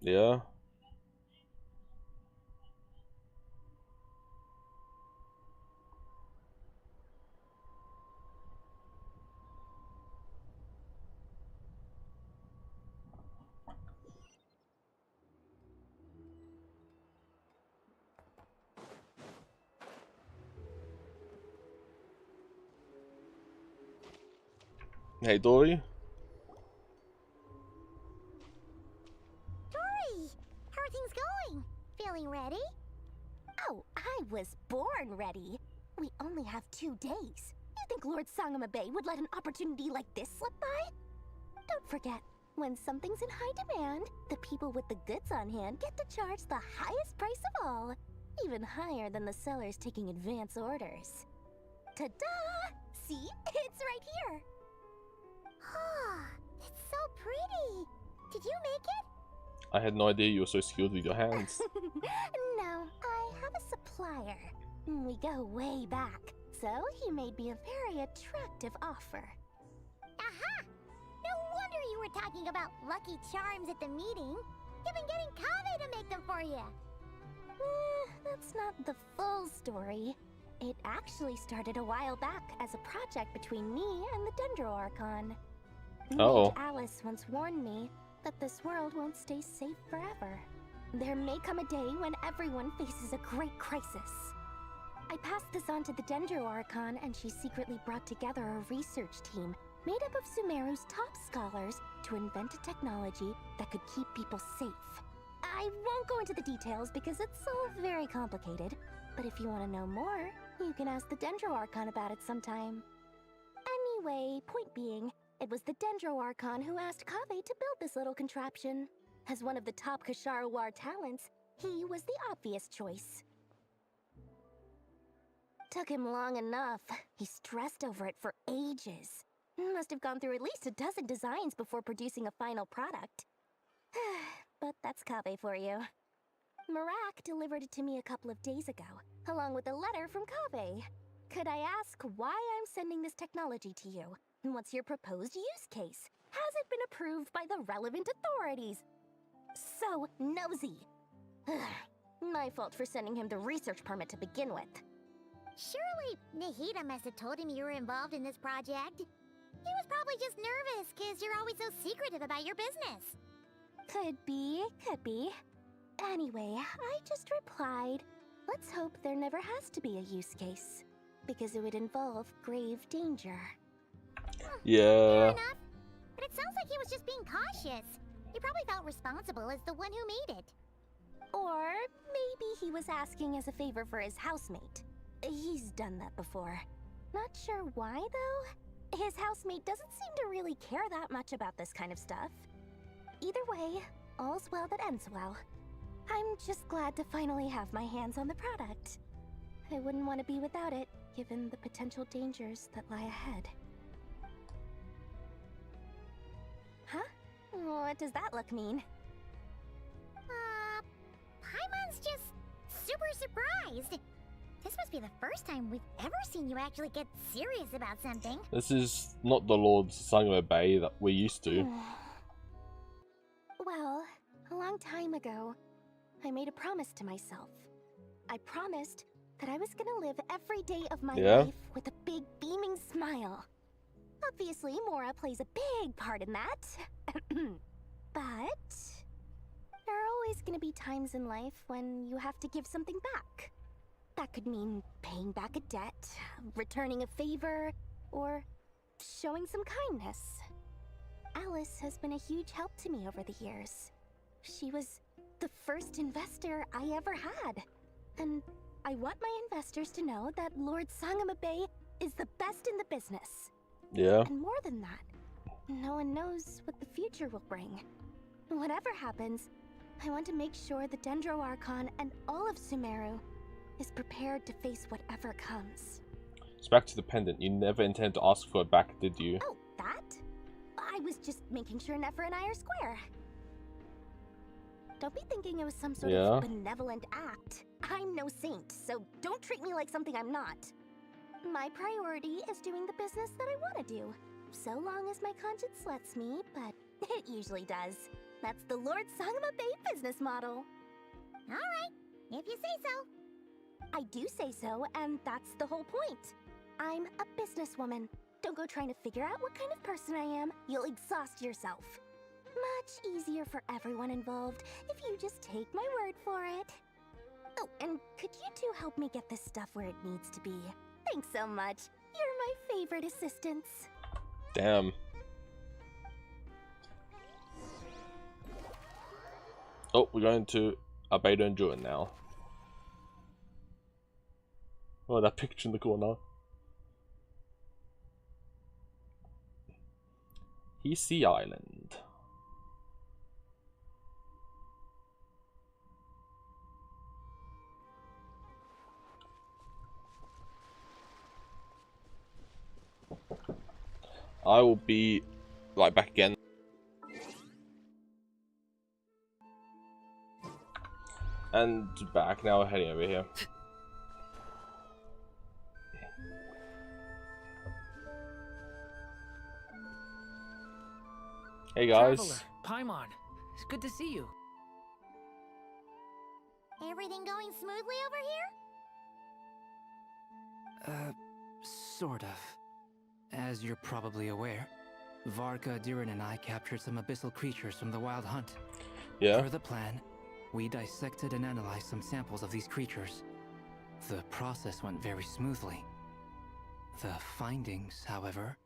Yeah. Hey, Dory. Dory! How are things going? Feeling ready? Oh, I was born ready. We only have 2 days. You think Lord Sangamabe would let an opportunity like this slip by? Don't forget, when something's in high demand, the people with the goods on hand get to charge the highest price of all, even higher than the sellers taking advance orders. Ta-da! See? It's right here! Ah, it's so pretty! Did you make it? I had no idea you were so skilled with your hands. No, I have a supplier. We go way back, so he made me a very attractive offer. Aha! No wonder you were talking about lucky charms at the meeting. You've been getting Kaveh to make them for you. That's not the full story. It actually started a while back as a project between me and the Dendro Archon. Oh. Mage Alice once warned me that this world won't stay safe forever. There may come a day when everyone faces a great crisis. I passed this on to the Dendro Archon, and she secretly brought together a research team made up of Sumeru's top scholars to invent a technology that could keep people safe. I won't go into the details because it's all very complicated, but if you want to know more, you can ask the Dendro Archon about it sometime. Anyway, point being, it was the Dendro Archon who asked Kaveh to build this little contraption. As one of the top Kasharawar talents, he was the obvious choice. Took him long enough. He stressed over it for ages. Must have gone through at least a dozen designs before producing a final product. But that's Kaveh for you. Marak delivered it to me a couple of days ago, along with a letter from Kaveh. Could I ask why I'm sending this technology to you? What's your proposed use case? Has it been approved by the relevant authorities? So nosy. My fault for sending him the research permit to begin with. Surely Nahida must have told him you were involved in this project. He was probably just nervous because you're always so secretive about your business. Could be, could be. Anyway, I just replied, let's hope there never has to be a use case, because it would involve grave danger. Yeah. Fair enough. But it sounds like he was just being cautious. He probably felt responsible as the one who made it. Or maybe he was asking as a favor for his housemate. He's done that before. Not sure why, though. His housemate doesn't seem to really care that much about this kind of stuff. Either way, all's well that ends well. I'm just glad to finally have my hands on the product. I wouldn't want to be without it, given the potential dangers that lie ahead. Huh? What does that look mean? Paimon's just super surprised. This must be the first time we've ever seen you actually get serious about something. This is not the Lord Sangamo Bay that we're used to. Well, a long time ago, I made a promise to myself. I promised that I was gonna live every day of my life with a big beaming smile. Obviously, Mora plays a big part in that. But there are always gonna be times in life when you have to give something back. That could mean paying back a debt, returning a favor, or showing some kindness. Alice has been a huge help to me over the years. She was the first investor I ever had. And I want my investors to know that Lord Sangamabe is the best in the business. Yeah. And more than that, no one knows what the future will bring. Whatever happens, I want to make sure the Dendro Archon and all of Sumeru is prepared to face whatever comes. It's back to the pendant. You never intended to ask for it back, did you? Oh, that? I was just making sure Nefer and I are square. Don't be thinking it was some sort of benevolent act. I'm no saint, so don't treat me like something I'm not. My priority is doing the business that I want to do, so long as my conscience lets me, but it usually does. That's the Lord Sangama Bay business model. Alright, if you say so. I do say so, and that's the whole point. I'm a businesswoman. Don't go trying to figure out what kind of person I am. You'll exhaust yourself. Much easier for everyone involved if you just take my word for it. Oh, and could you two help me get this stuff where it needs to be? Thanks so much. You're my favorite assistants. Damn. Oh, we're going to a beta and Druid now. Oh, that picture in the corner. Sea Island. I will be right back again. And back now, we're heading over here. Hey guys. Traveler, Paimon, it's good to see you. Everything going smoothly over here? Sort of. As you're probably aware, Varka, Durin, and I captured some abyssal creatures from the Wild Hunt. Yeah. Per the plan, we dissected and analyzed some samples of these creatures. The process went very smoothly. The findings, however,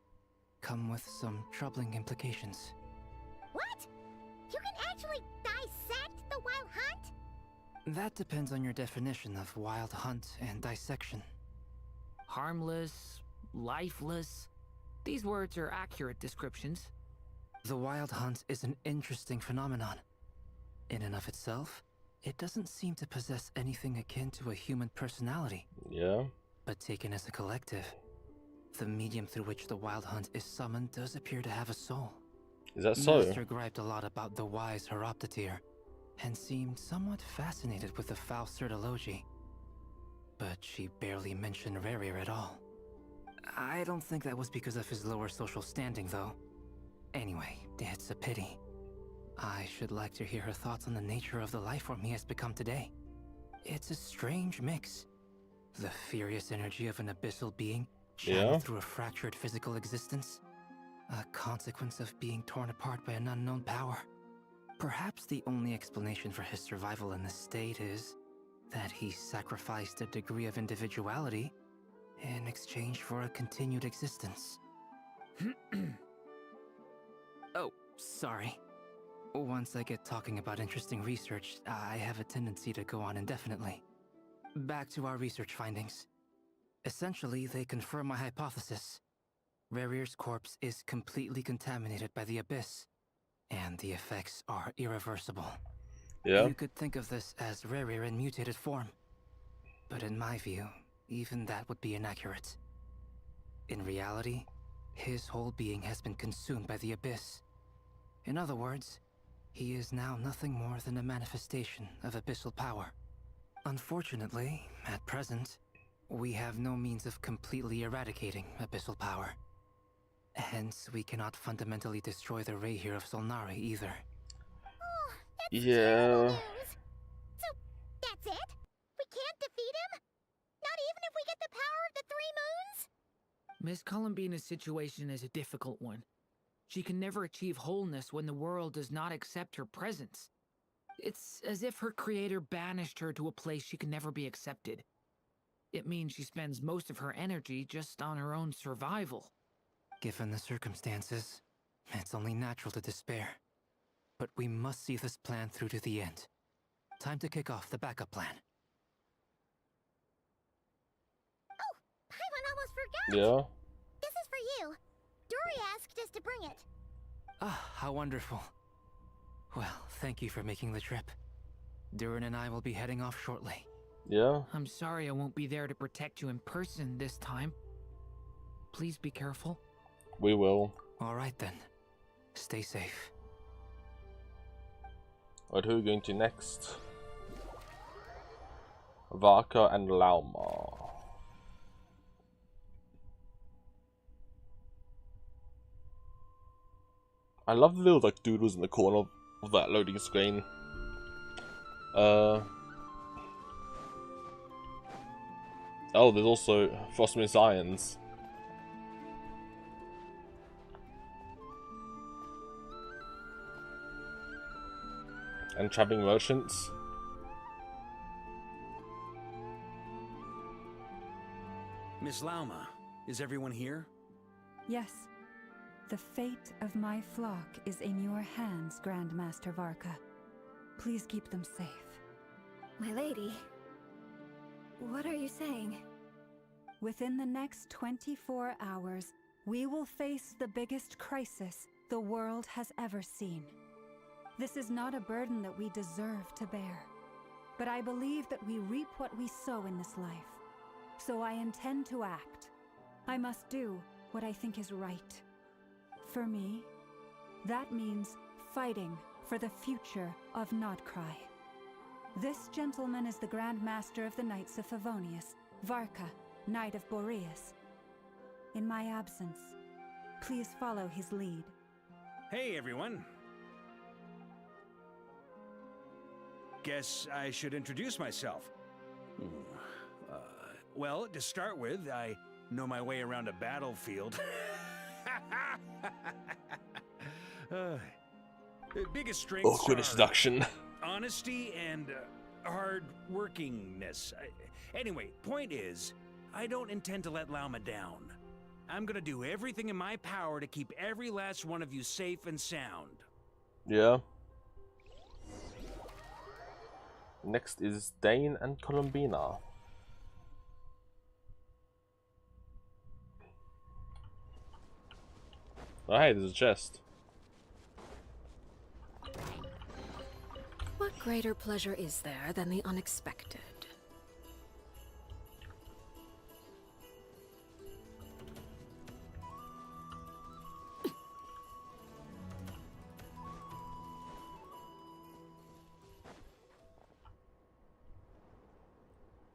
come with some troubling implications. What? You can actually dissect the Wild Hunt? That depends on your definition of Wild Hunt and dissection. Harmless, lifeless. These words are accurate descriptions. The Wild Hunt is an interesting phenomenon. In and of itself, it doesn't seem to possess anything akin to a human personality. Yeah. But taken as a collective, the medium through which the Wild Hunt is summoned does appear to have a soul. Is that so? Master griped a lot about the wise Horoptetyr, and seemed somewhat fascinated with the Faustur Elegy. But she barely mentioned Rerir at all. I don't think that was because of his lower social standing, though. Anyway, it's a pity. I should like to hear her thoughts on the nature of the life form he has become today. It's a strange mix. The furious energy of an abyssal being channeled through a fractured physical existence. A consequence of being torn apart by an unknown power. Perhaps the only explanation for his survival in this state is that he sacrificed a degree of individuality in exchange for a continued existence. Oh, sorry. Once I get talking about interesting research, I have a tendency to go on indefinitely. Back to our research findings. Essentially, they confirm my hypothesis. Rerir's corpse is completely contaminated by the Abyss, and the effects are irreversible. Yeah. You could think of this as Rerir in mutated form. But in my view, even that would be inaccurate. In reality, his whole being has been consumed by the Abyss. In other words, he is now nothing more than a manifestation of abyssal power. Unfortunately, at present, we have no means of completely eradicating abyssal power. Hence, we cannot fundamentally destroy the Rerir of Solnari either. Oh, that's Yeah. terrible news. So, that's it? We can't defeat him? Not even if we get the power of the Three Moons? Miss Columbina's situation is a difficult one. She can never achieve wholeness when the world does not accept her presence. It's as if her creator banished her to a place she can never be accepted. It means she spends most of her energy just on her own survival. Given the circumstances, it's only natural to despair. But we must see this plan through to the end. Time to kick off the backup plan. Oh, Paimon almost forgot. Yeah. This is for you. Dory asked us to bring it. Ah, how wonderful. Well, thank you for making the trip. Durin and I will be heading off shortly. Yeah. I'm sorry I won't be there to protect you in person this time. Please be careful. We will. All right then. Stay safe. Alright, who are we going to next? Varka and Lauma. I love the little like doodles in the corner of that loading screen. Oh, there's also Frostmoon Ions. And traveling merchants. Miss Lauma, is everyone here? Yes. The fate of my flock is in your hands, Grandmaster Varka. Please keep them safe. My lady, what are you saying? Within the next 24 hours, we will face the biggest crisis the world has ever seen. This is not a burden that we deserve to bear, but I believe that we reap what we sow in this life. So I intend to act. I must do what I think is right. For me, that means fighting for the future of Nod-Krai. This gentleman is the Grand Master of the Knights of Favonius, Varka, Knight of Boreas. In my absence, please follow his lead. Hey, everyone. Guess I should introduce myself. Well, to start with, I know my way around a battlefield. Biggest strengths Awkward introduction. honesty and hard workingness. Anyway, point is, I don't intend to let Lauma down. I'm gonna do everything in my power to keep every last one of you safe and sound. Yeah. Next is Dane and Columbina. Oh hey, there's a chest. What greater pleasure is there than the unexpected?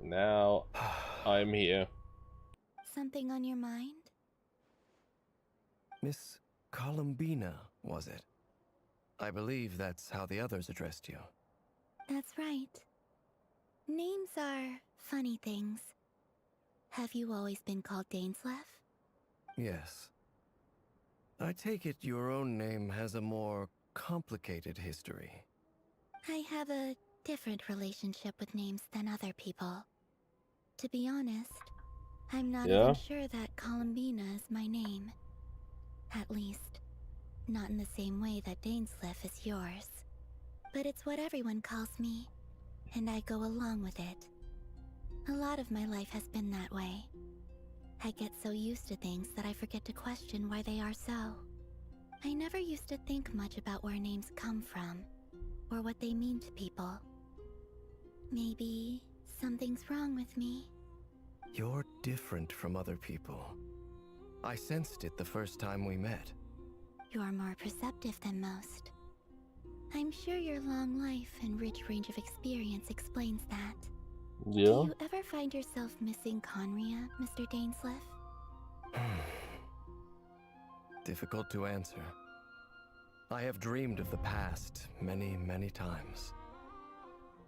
Now, I'm here. Something on your mind? Miss Columbina, was it? I believe that's how the others addressed you. That's right. Names are funny things. Have you always been called Dainsleff? Yes. I take it your own name has a more complicated history. I have a different relationship with names than other people. To be honest, I'm not even sure that Columbina is my name. At least, not in the same way that Dainsleff is yours. But it's what everyone calls me, and I go along with it. A lot of my life has been that way. I get so used to things that I forget to question why they are so. I never used to think much about where names come from, or what they mean to people. Maybe something's wrong with me. You're different from other people. I sensed it the first time we met. You're more perceptive than most. I'm sure your long life and rich range of experience explains that. Yeah. Do you ever find yourself missing Conria, Mr. Dainsleff? Difficult to answer. I have dreamed of the past many, many times.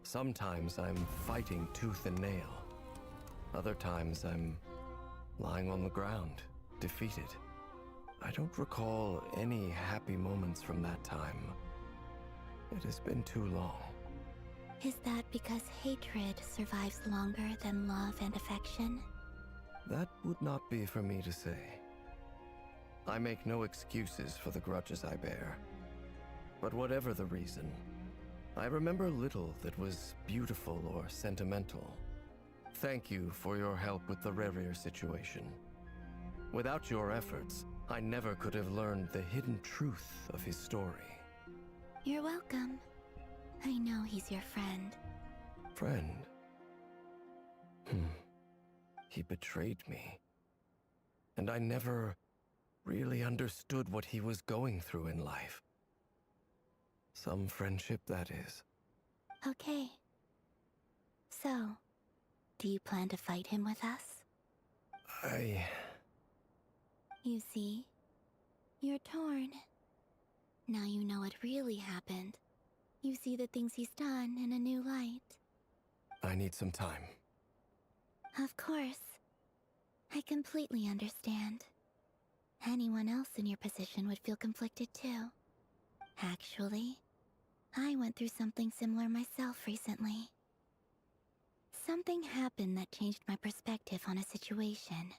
Sometimes I'm fighting tooth and nail. Other times I'm lying on the ground, defeated. I don't recall any happy moments from that time. It has been too long. Is that because hatred survives longer than love and affection? That would not be for me to say. I make no excuses for the grudges I bear. But whatever the reason, I remember little that was beautiful or sentimental. Thank you for your help with the Rerir situation. Without your efforts, I never could have learned the hidden truth of his story. You're welcome. I know he's your friend. Friend? He betrayed me. And I never really understood what he was going through in life. Some friendship, that is. Okay. So, do you plan to fight him with us? You see, you're torn. Now you know what really happened, You see the things he's done in a new light. I need some time. Of course. I completely understand. Anyone else in your position would feel conflicted too. Actually, I went through something similar myself recently. Something happened that changed my perspective on a situation.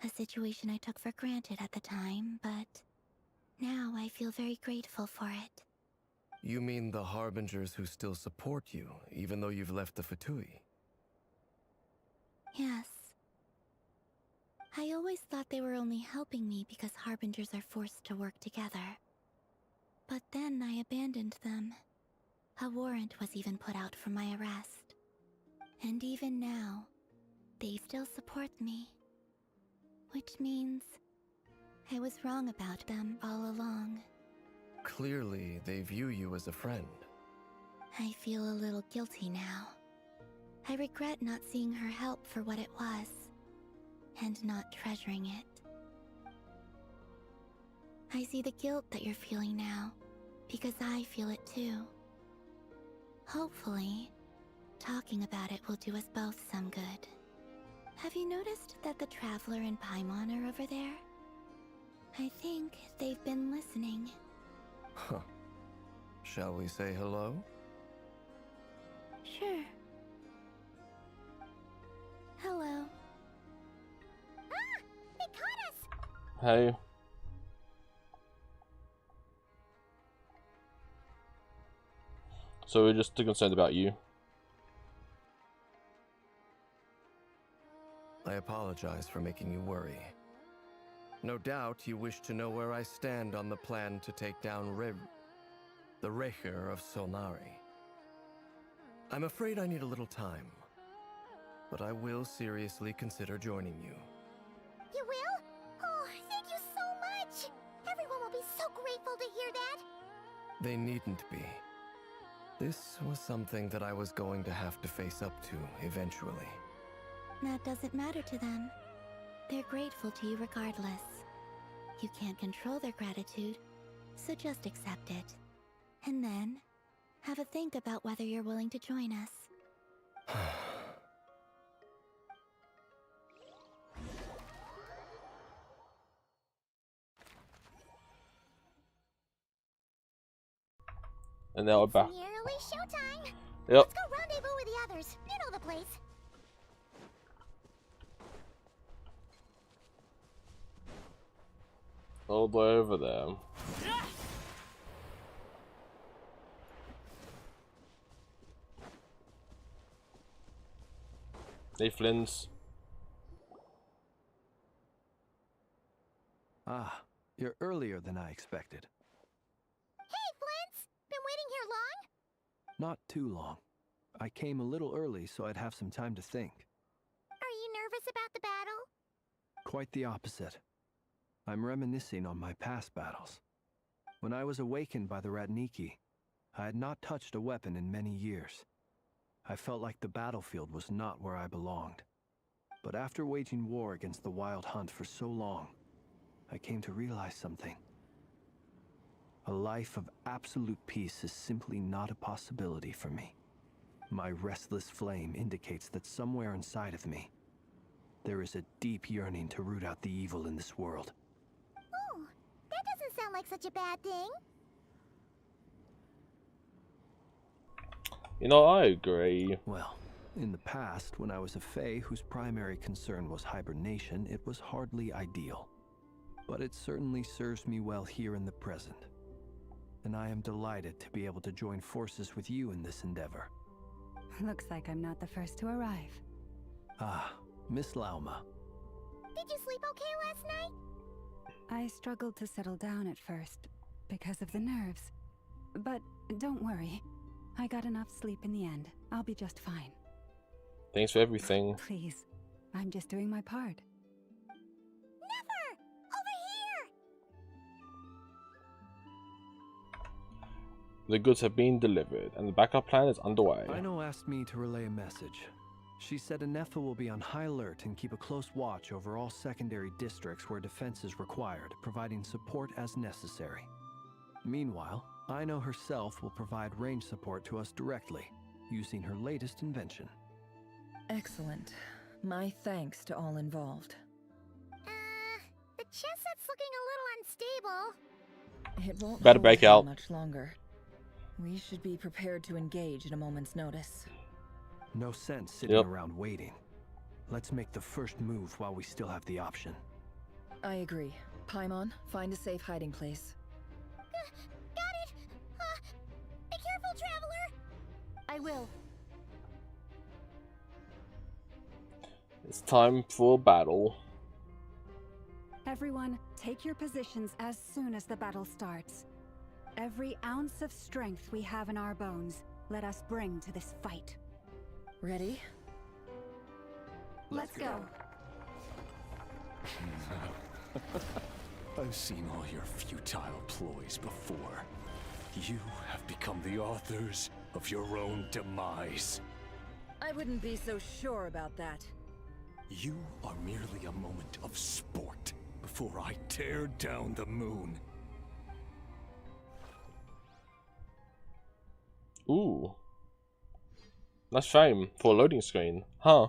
A situation I took for granted at the time, but now I feel very grateful for it. You mean the Harbingers who still support you, even though you've left the Fatui? Yes. I always thought they were only helping me because Harbingers are forced to work together. But then I abandoned them. A warrant was even put out for my arrest. And even now, they still support me. Which means I was wrong about them all along. Clearly, they view you as a friend. I feel a little guilty now. I regret not seeing her help for what it was, and not treasuring it. I see the guilt that you're feeling now, because I feel it too. Hopefully, talking about it will do us both some good. Have you noticed that the Traveler and Paimon are over there? I think they've been listening. Huh. Shall we say hello? Sure. Hello. Ah! They caught us! Hey. So we're just too concerned about you. I apologize for making you worry. No doubt you wish to know where I stand on the plan to take down the Recher of Solnari. I'm afraid I need a little time, but I will seriously consider joining you. You will? Oh, thank you so much! Everyone will be so grateful to hear that! They needn't be. This was something that I was going to have to face up to eventually. That doesn't matter to them. They're grateful to you regardless. You can't control their gratitude, so just accept it. And then, have a think about whether you're willing to join us. And now we're back. It's nearly showtime! Yep. Let's go rendezvous with the others. You know the place. All the way over there. Hey, Flins. Ah, you're earlier than I expected. Hey, Flint's! Been waiting here long? Not too long. I came a little early so I'd have some time to think. Are you nervous about the battle? Quite the opposite. I'm reminiscing on my past battles. When I was awakened by the Ratniki, I had not touched a weapon in many years. I felt like the battlefield was not where I belonged. But after waging war against the Wild Hunt for so long, I came to realize something. A life of absolute peace is simply not a possibility for me. My restless flame indicates that somewhere inside of me, there is a deep yearning to root out the evil in this world. Oh, that doesn't sound like such a bad thing. You know, I agree. Well, in the past, when I was a Fae whose primary concern was hibernation, it was hardly ideal. But it certainly serves me well here in the present. And I am delighted to be able to join forces with you in this endeavor. Looks like I'm not the first to arrive. Ah, Miss Lauma. Did you sleep okay last night? I struggled to settle down at first, because of the nerves. But don't worry. I got enough sleep in the end. I'll be just fine. Thanks for everything. Please, I'm just doing my part. Never! Over here! The goods have been delivered, and the backup plan is underway. Ino asked me to relay a message. She said Anefa will be on high alert and keep a close watch over all secondary districts where defense is required, providing support as necessary. Meanwhile, Ino herself will provide range support to us directly, using her latest invention. Excellent. My thanks to all involved. The chess set's looking a little unstable. It won't Better hold break very out. much longer. We should be prepared to engage at a moment's notice. No sense sitting around waiting. Let's make the first move while we still have the option. I agree. Paimon, find a safe hiding place. Got it! Be careful, Traveler! I will. It's time for battle. Everyone, take your positions as soon as the battle starts. Every ounce of strength we have in our bones, let us bring to this fight. Ready? Let's go. I've seen all your futile ploys before. You have become the authors of your own demise. I wouldn't be so sure about that. You are merely a moment of sport before I tear down the moon. Ooh. Nice frame for a loading screen. Huh.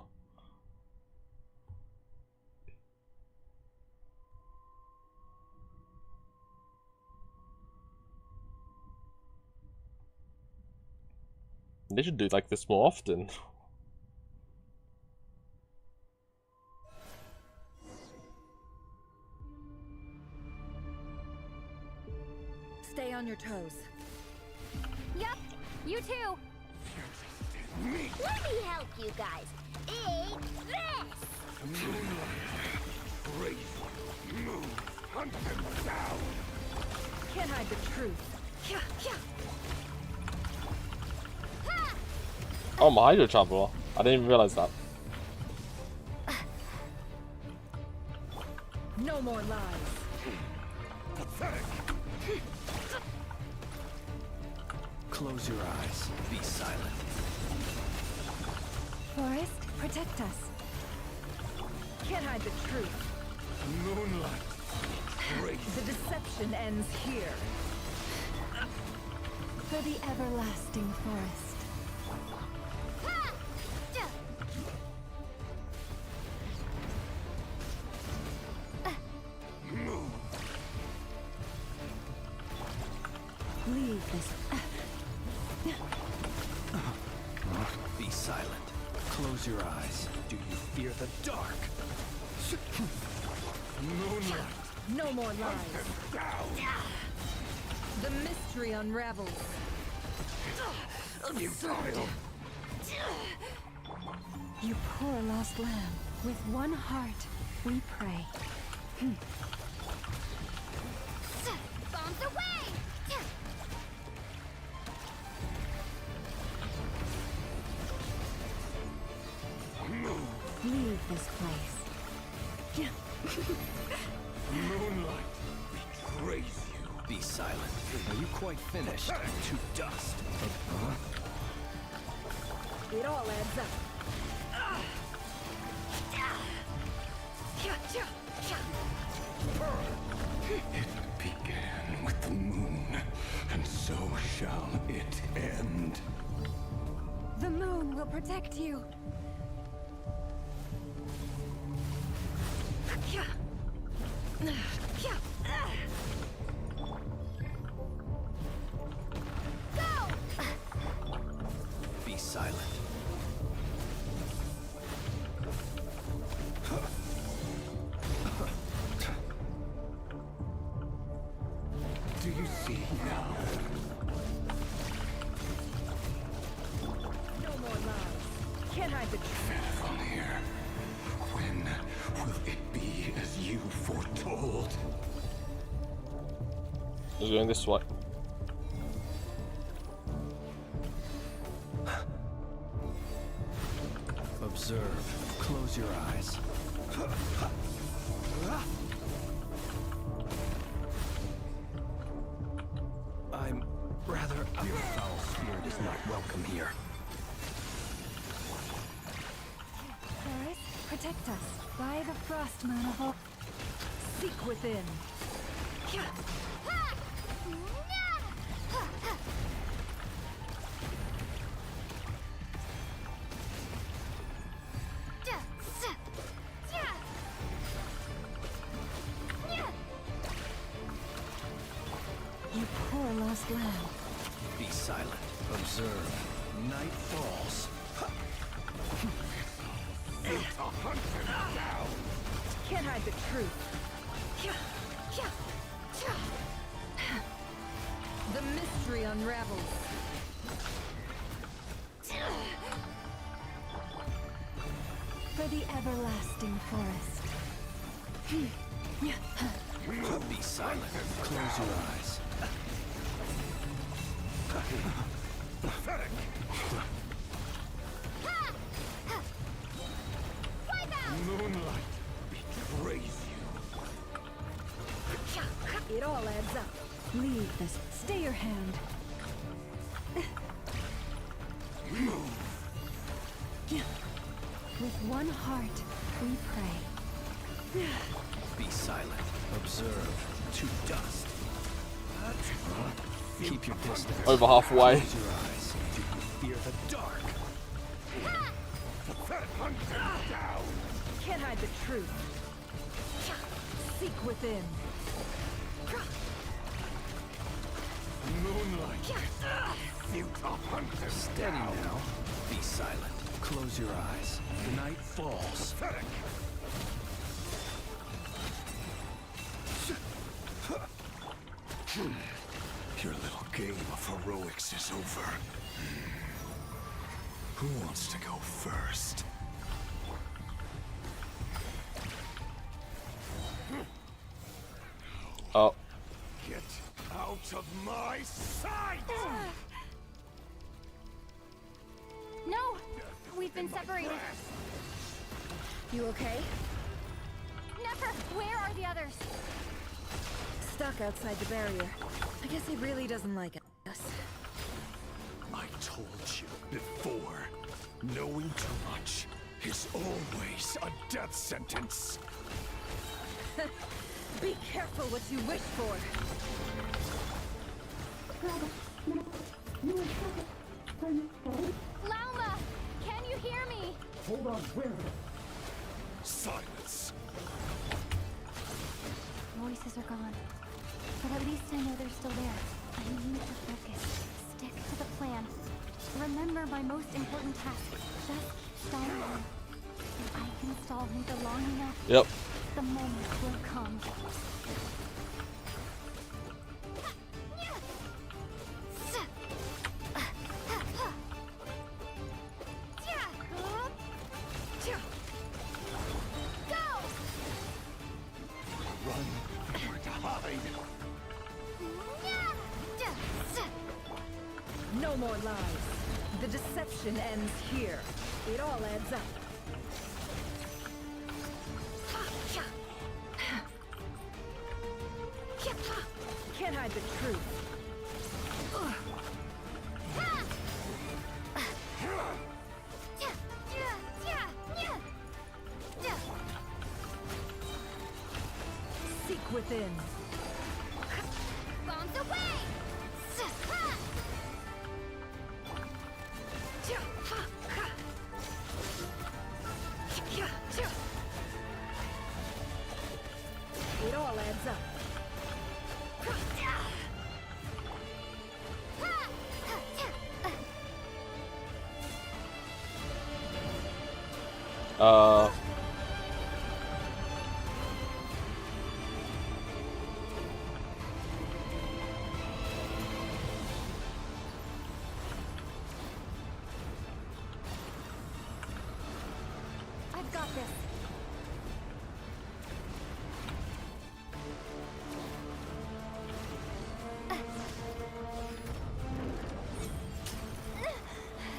They should do like this more often. Stay on your toes. Yep, you too. Let me help you guys. Eat this! Hunt them down! Can't hide the truth. Oh, my Hydro Traveler. I didn't even realize that. No more lies. Pathetic! Close your eyes. Be silent. Forest, protect us. Can't hide the truth. Moonlight! The deception ends here. For the everlasting forest. Leave this. Be silent. Close your eyes. Do you fear the dark? Moonlight! No more lies. The mystery unravels. Futile! You poor lost lamb. With one heart, we pray. Bombs away! Leave this place. Moonlight betrays you. Be silent. Are you quite finished? To dust. It all adds up. It began with the moon, and so shall it end. The moon will protect you. Be silent. Do you see now? No more lies. Can't hide the truth. From here, when will it be as you foretold? Just going this way. Observe. Close your eyes. I'm rather... Your foul spirit is not welcome here. Forest, protect us. By the frost moon of all... Seek within. our last lamb. Be silent. Observe. Night falls. Can't hide the truth. The mystery unravels. For the everlasting forest. Be silent. Close your eyes. Moonlight betrays you. It all adds up. Leave this. Stay your hand. With one heart, we pray. Be silent. Observe. To dust. Keep your distance. Over halfway. Close your eyes. Do you fear the dark? Can't hide the truth. Seek within. Moonlight. Steady now. Be silent. Close your eyes. Night falls. Your little game of heroics is over. Who wants to go first? Oh. Get out of my sight! No! We've been separated. You okay? Never! Where are the others? Stuck outside the barrier. I guess he really doesn't like us. I told you before, knowing too much is always a death sentence. Be careful what you wish for. Lauma! Can you hear me? Hold on, where? Silence. Voices are gone. But at least I know they're still there. I need to focus. Stick to the plan. Remember my most important task. Just stall him. If I can stall him for long enough, Yep. the moment will come. No more lies. The deception ends here. It all adds up. Can't hide the truth. Seek within. Bombs away! It all adds up. I've got this.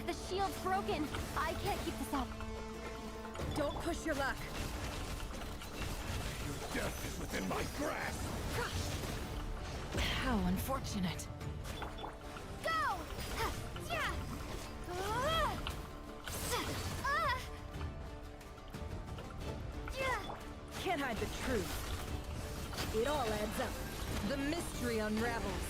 The shield's broken. I can't keep this up. Don't push your luck. Your death is within my grasp. How unfortunate. Go! Can't hide the truth. It all adds up. The mystery unravels.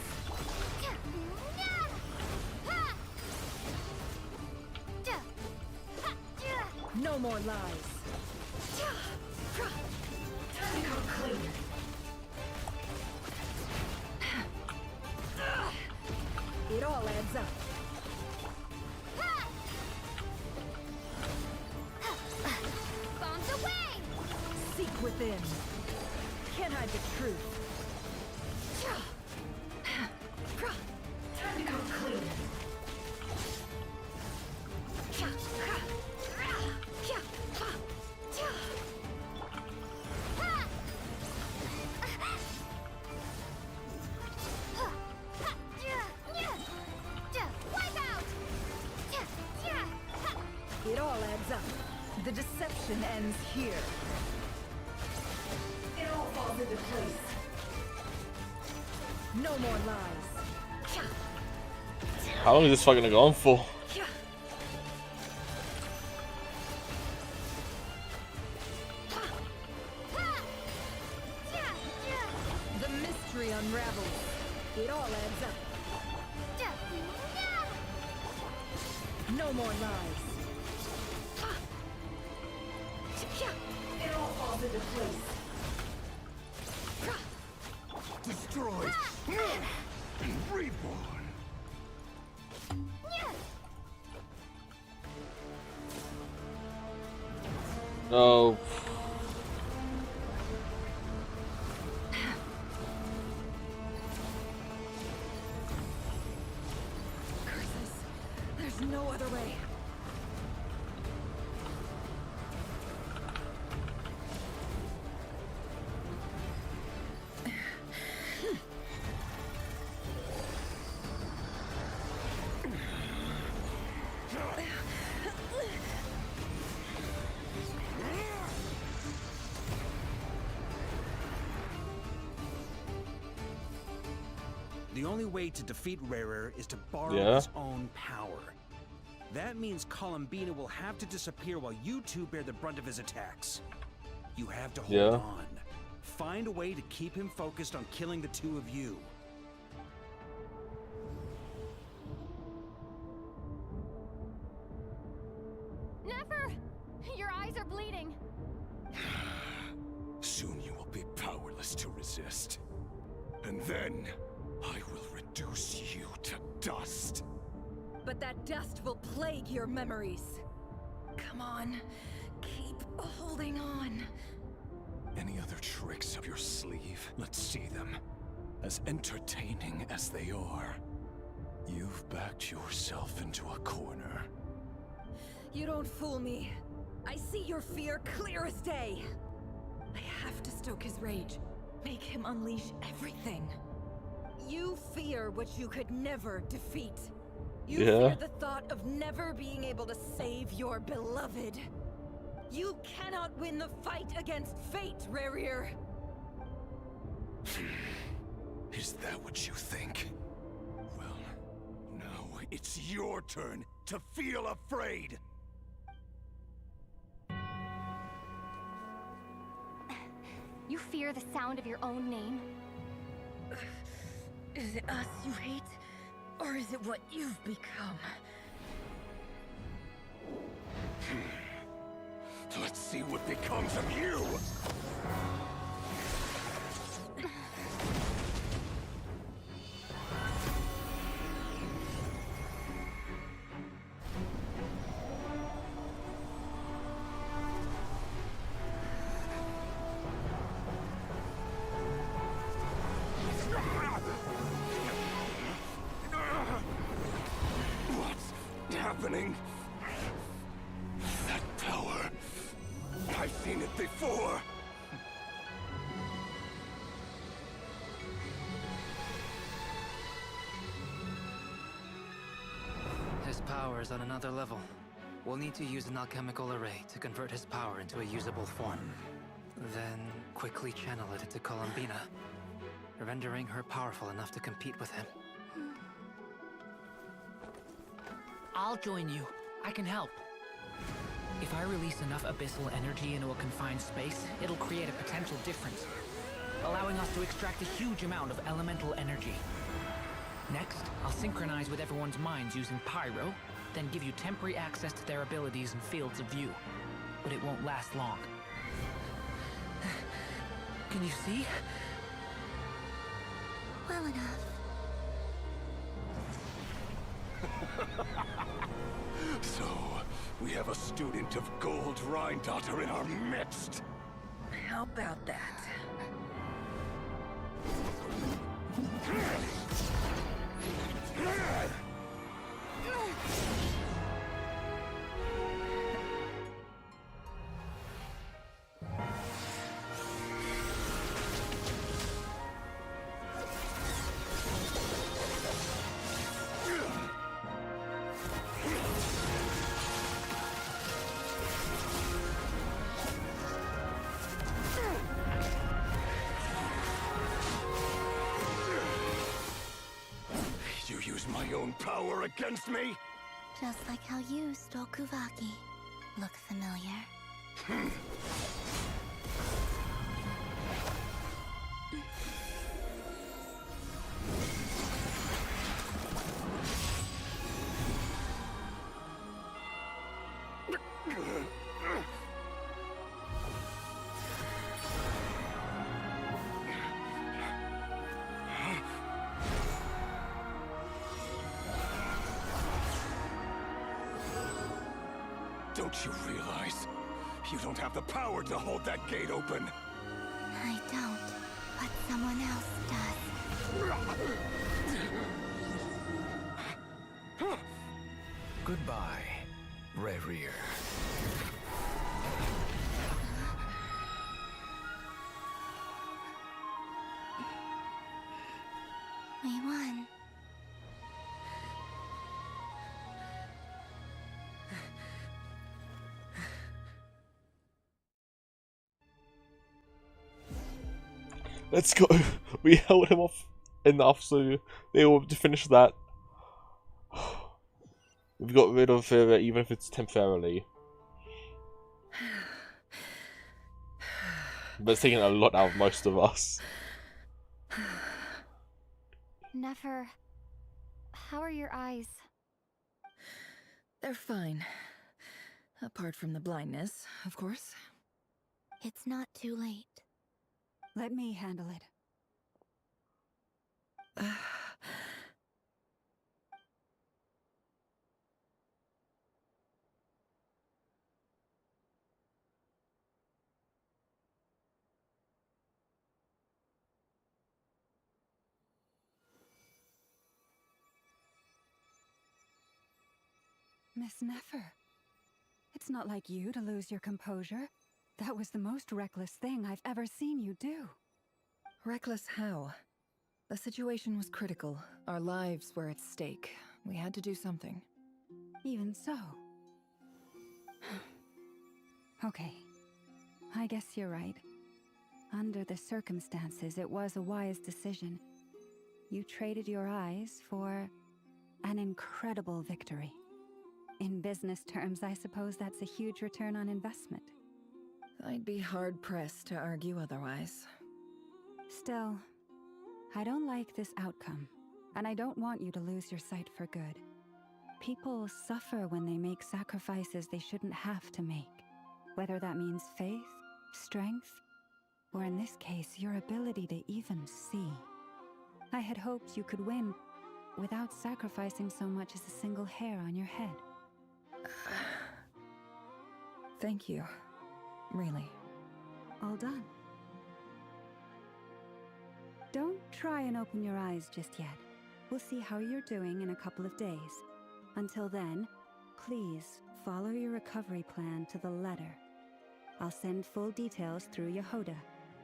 No more lies. Time to go clean. It all adds up. Bombs away! Seek within. Can't hide the truth. Time to go clean. It all adds up. The deception ends here. It all falls into place. No more lies. How long is this fight gonna go on for? The mystery unravels. It all adds up. No more lies. It all falls into place. Destroyed. Reborn. No. Curses. There's no other way. The only way to defeat Rarer is to borrow his own power. That means Columbina will have to disappear while you two bear the brunt of his attacks. You have to hold on. Find a way to keep him focused on killing the two of you. Never! Your eyes are bleeding. Soon you will be powerless to resist. And then I will reduce you to dust. But that dust will plague your memories. Come on, keep holding on. Any other tricks up your sleeve? Let's see them. As entertaining as they are. You've backed yourself into a corner. You don't fool me. I see your fear clear as day. I have to stoke his rage. Make him unleash everything. You fear what you could never defeat. You fear the thought of never being able to save your beloved. You cannot win the fight against fate, Rarer. Is that what you think? Well, now it's your turn to feel afraid. You fear the sound of your own name? Is it us you hate? Or is it what you've become? Let's see what becomes of you! What's happening? That power. I've seen it before. His power is on another level. We'll need to use an alchemical array to convert his power into a usable form. Then quickly channel it into Columbina, rendering her powerful enough to compete with him. I'll join you. I can help. If I release enough abyssal energy into a confined space, it'll create a potential difference, allowing us to extract a huge amount of elemental energy. Next, I'll synchronize with everyone's minds using Pyro, then give you temporary access to their abilities and fields of view. But it won't last long. Can you see? Well enough. So, we have a student of Gold Rhine-Daughter in our midst. How about that? You use my own power against me? Just like how you stole Kuvaki. Look familiar? Don't you realize? You don't have the power to hold that gate open. I don't, but someone else does. Goodbye, Rerir. We won. Let's go. We held him off enough so they were able to finish that. We've got rid of it, even if it's temporarily. But it's taking a lot out of most of us. Nefer, how are your eyes? They're fine. Apart from the blindness, of course. It's not too late. Let me handle it. Miss Nefer, it's not like you to lose your composure. That was the most reckless thing I've ever seen you do. Reckless how? The situation was critical. Our lives were at stake. We had to do something. Even so. Okay. I guess you're right. Under the circumstances, it was a wise decision. You traded your eyes for an incredible victory. In business terms, I suppose that's a huge return on investment. I'd be hard-pressed to argue otherwise. Still, I don't like this outcome, and I don't want you to lose your sight for good. People suffer when they make sacrifices they shouldn't have to make, whether that means faith, strength, or in this case, your ability to even see. I had hoped you could win without sacrificing so much as a single hair on your head. Thank you. Really. All done. Don't try and open your eyes just yet. We'll see how you're doing in a couple of days. Until then, please follow your recovery plan to the letter. I'll send full details through Yehoda.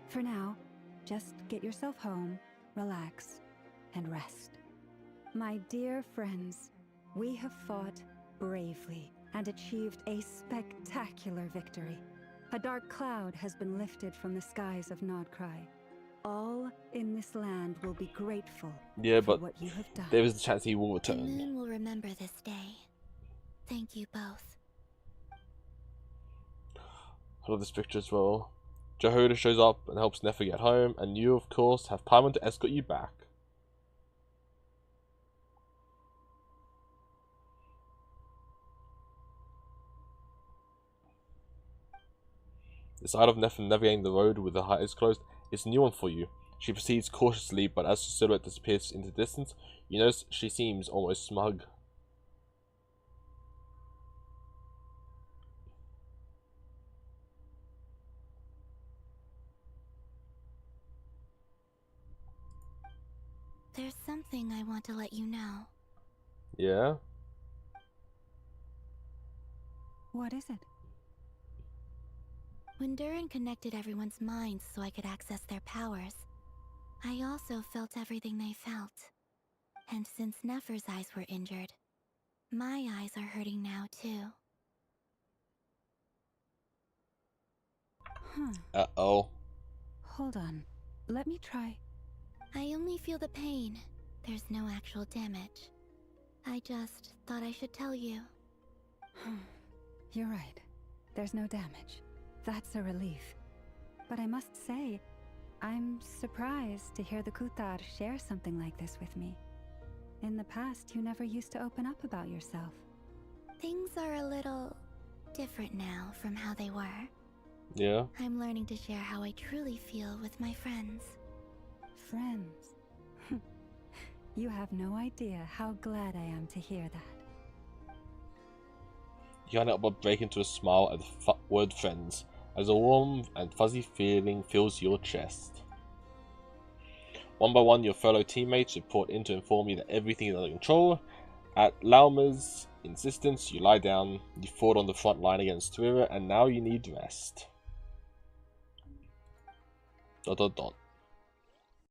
For now, just get yourself home, relax, and rest. My dear friends, we have fought bravely and achieved a spectacular victory. A dark cloud has been lifted from the skies of Nod-Krai. All in this land will be grateful for what you have done. There is a chance he will return. The moon will remember this day. Thank you both. I love this picture as well. Yehoda shows up and helps Nefer get home, and you, of course, have Paimon to escort you back. The sight of Nefer navigating the road with her eyes closed is a new one for you. She proceeds cautiously, but as her silhouette disappears into the distance, you notice she seems almost smug. There's something I want to let you know. Yeah? What is it? When Durin connected everyone's minds so I could access their powers, I also felt everything they felt. And since Nefer's eyes were injured, my eyes are hurting now too. Huh. Uh-oh. Hold on. Let me try. I only feel the pain. There's no actual damage. I just thought I should tell you. You're right. There's no damage. That's a relief. But I must say, I'm surprised to hear the Kutar share something like this with me. In the past, you never used to open up about yourself. Things are a little different now from how they were. Yeah? I'm learning to share how I truly feel with my friends. Friends? You have no idea how glad I am to hear that. You can't help but break into a smile at the word friends, as a warm and fuzzy feeling fills your chest. One by one, your fellow teammates report in to inform you that everything is under control. At Lauma's insistence, you lie down. You fought on the front line against Twitter, and now you need rest. ...